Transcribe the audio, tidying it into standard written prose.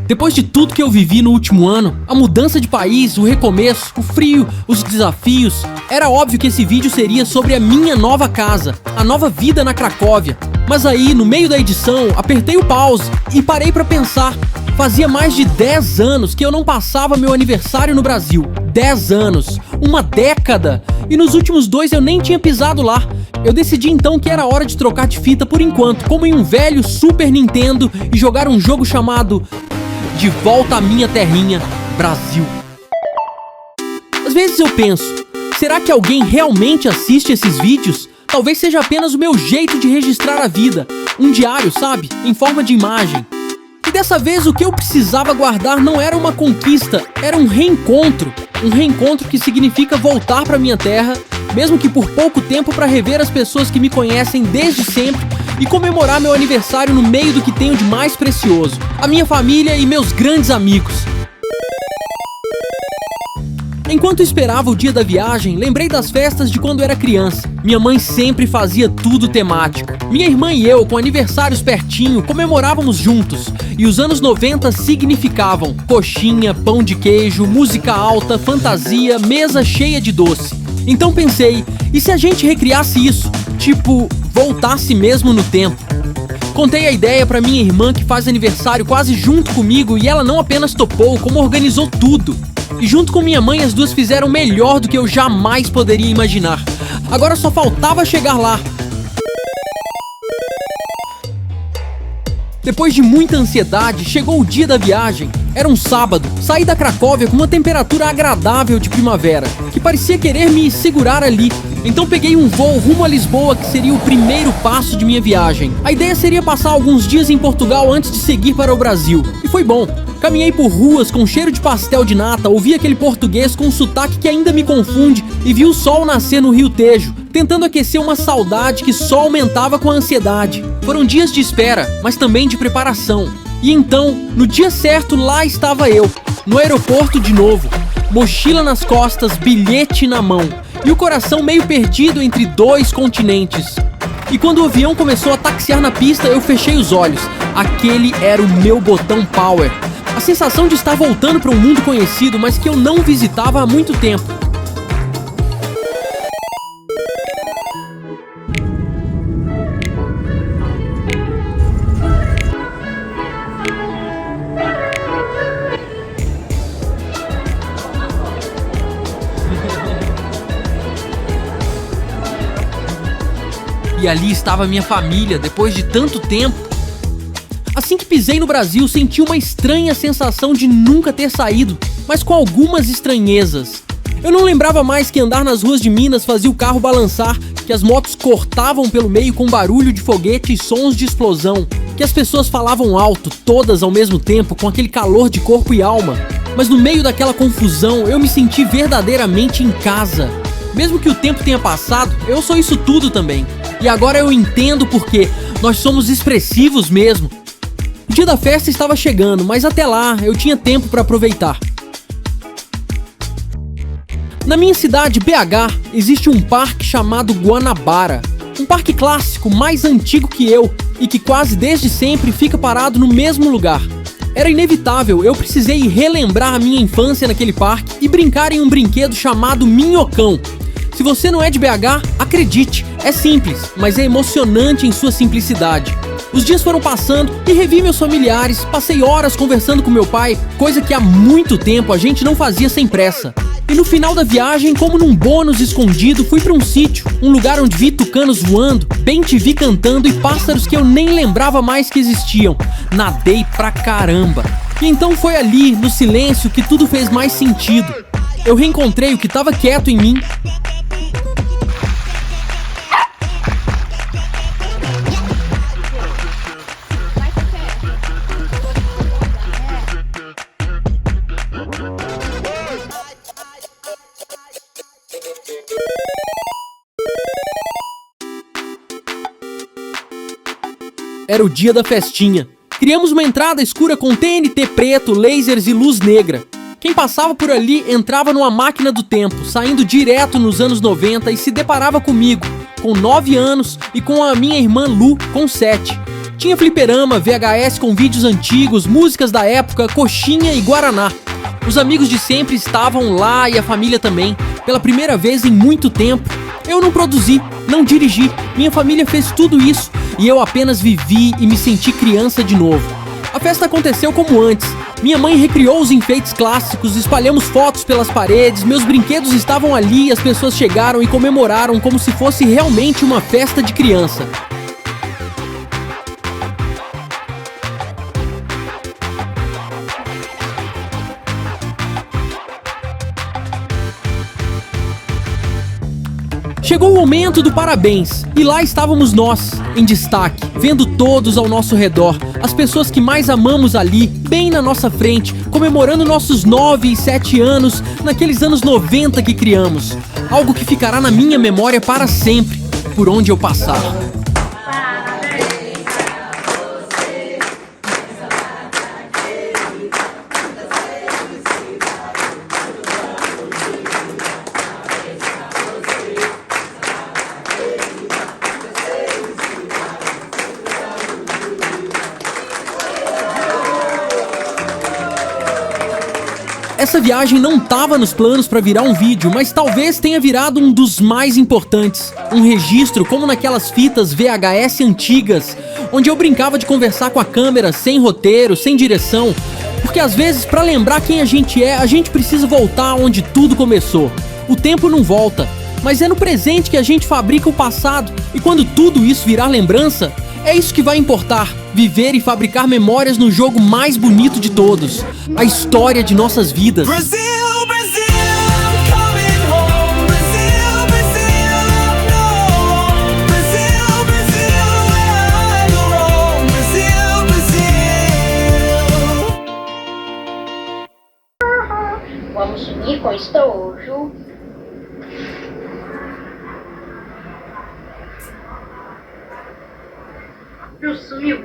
Depois de tudo que eu vivi no último ano, a mudança de país, o recomeço, o frio, os desafios, era óbvio que esse vídeo seria sobre a minha nova casa, a nova vida na Cracóvia. Mas aí, no meio da edição, apertei o pause e parei pra pensar. Fazia mais de 10 anos que eu não passava meu aniversário no Brasil. 10 anos, uma década, e nos últimos 2 eu nem tinha pisado lá. Eu decidi então que era hora de trocar de fita por enquanto, como em um velho Super Nintendo, e jogar um jogo chamado De Volta à Minha Terrinha, Brasil. Às vezes eu penso, será que alguém realmente assiste esses vídeos? Talvez seja apenas o meu jeito de registrar a vida, um diário, sabe, em forma de imagem. E dessa vez o que eu precisava guardar não era uma conquista, era um reencontro. Um reencontro que significa voltar para minha terra, mesmo que por pouco tempo, para rever as pessoas que me conhecem desde sempre e comemorar meu aniversário no meio do que tenho de mais precioso, a minha família e meus grandes amigos. Enquanto esperava o dia da viagem, lembrei das festas de quando era criança. Minha mãe sempre fazia tudo temático. Minha irmã e eu, com aniversários pertinho, comemorávamos juntos. E os anos 90 significavam coxinha, pão de queijo, música alta, fantasia, mesa cheia de doce. Então pensei, e se a gente recriasse isso? Tipo, voltasse mesmo no tempo? Contei a ideia pra minha irmã, que faz aniversário quase junto comigo, e ela não apenas topou, como organizou tudo. E junto com minha mãe, as duas fizeram melhor do que eu jamais poderia imaginar. Agora só faltava chegar lá. Depois de muita ansiedade, chegou o dia da viagem. Era um sábado. Saí da Cracóvia com uma temperatura agradável de primavera, que parecia querer me segurar ali. Então peguei um voo rumo a Lisboa, que seria o primeiro passo de minha viagem. A ideia seria passar alguns dias em Portugal antes de seguir para o Brasil. E foi bom. Caminhei por ruas com cheiro de pastel de nata, ouvi aquele português com um sotaque que ainda me confunde e vi o sol nascer no Rio Tejo, tentando aquecer uma saudade que só aumentava com a ansiedade. Foram dias de espera, mas também de preparação. E então, no dia certo, lá estava eu, no aeroporto de novo, mochila nas costas, bilhete na mão e o coração meio perdido entre 2 continentes. E quando o avião começou a taxiar na pista, eu fechei os olhos. Aquele era o meu botão power. A sensação de estar voltando para um mundo conhecido, mas que eu não visitava há muito tempo. E ali estava minha família, depois de tanto tempo. Assim que pisei no Brasil, senti uma estranha sensação de nunca ter saído, mas com algumas estranhezas. Eu não lembrava mais que andar nas ruas de Minas fazia o carro balançar, que as motos cortavam pelo meio com barulho de foguete e sons de explosão, que as pessoas falavam alto, todas ao mesmo tempo, com aquele calor de corpo e alma. Mas no meio daquela confusão, eu me senti verdadeiramente em casa. Mesmo que o tempo tenha passado, eu sou isso tudo também. E agora eu entendo porque nós somos expressivos mesmo. O dia da festa estava chegando, mas até lá eu tinha tempo para aproveitar. Na minha cidade, BH, existe um parque chamado Guanabara. Um parque clássico, mais antigo que eu, e que quase desde sempre fica parado no mesmo lugar. Era inevitável, eu precisei relembrar a minha infância naquele parque e brincar em um brinquedo chamado Minhocão. Se você não é de BH, acredite, é simples, mas é emocionante em sua simplicidade. Os dias foram passando e revi meus familiares, passei horas conversando com meu pai, coisa que há muito tempo a gente não fazia sem pressa. E no final da viagem, como num bônus escondido, fui para um sítio, um lugar onde vi tucanos voando, bem te vi cantando e pássaros que eu nem lembrava mais que existiam. Nadei pra caramba. E então foi ali, no silêncio, que tudo fez mais sentido. Eu reencontrei o que estava quieto em mim. Era o dia da festinha. Criamos uma entrada escura com TNT preto, lasers e luz negra. Quem passava por ali entrava numa máquina do tempo, saindo direto nos anos 90 e se deparava comigo, com 9 anos, e com a minha irmã Lu, com 7. Tinha fliperama, VHS com vídeos antigos, músicas da época, coxinha e guaraná. Os amigos de sempre estavam lá e a família também. Pela primeira vez em muito tempo. Eu não produzi, não dirigi, minha família fez tudo isso e eu apenas vivi e me senti criança de novo. A festa aconteceu como antes. Minha mãe recriou os enfeites clássicos, espalhamos fotos pelas paredes, meus brinquedos estavam ali e as pessoas chegaram e comemoraram como se fosse realmente uma festa de criança. Chegou o momento do parabéns, e lá estávamos nós, em destaque, vendo todos ao nosso redor, as pessoas que mais amamos ali, bem na nossa frente, comemorando nossos 9 e 7 anos, naqueles anos 90 que criamos. Algo que ficará na minha memória para sempre, por onde eu passar. Essa viagem não tava nos planos para virar um vídeo, mas talvez tenha virado um dos mais importantes. Um registro como naquelas fitas VHS antigas, onde eu brincava de conversar com a câmera sem roteiro, sem direção. Porque às vezes, para lembrar quem a gente precisa voltar onde tudo começou. O tempo não volta, mas é no presente que a gente fabrica o passado. E quando tudo isso virar lembrança, é isso que vai importar. Viver e fabricar memórias no jogo mais bonito de todos. A história de nossas vidas. Brazil, Brazil, coming home. Brazil, Brazil, no. Brazil, Brazil, where I belong. Brazil, Brasil. Vamos unir com estojo. Sumiu.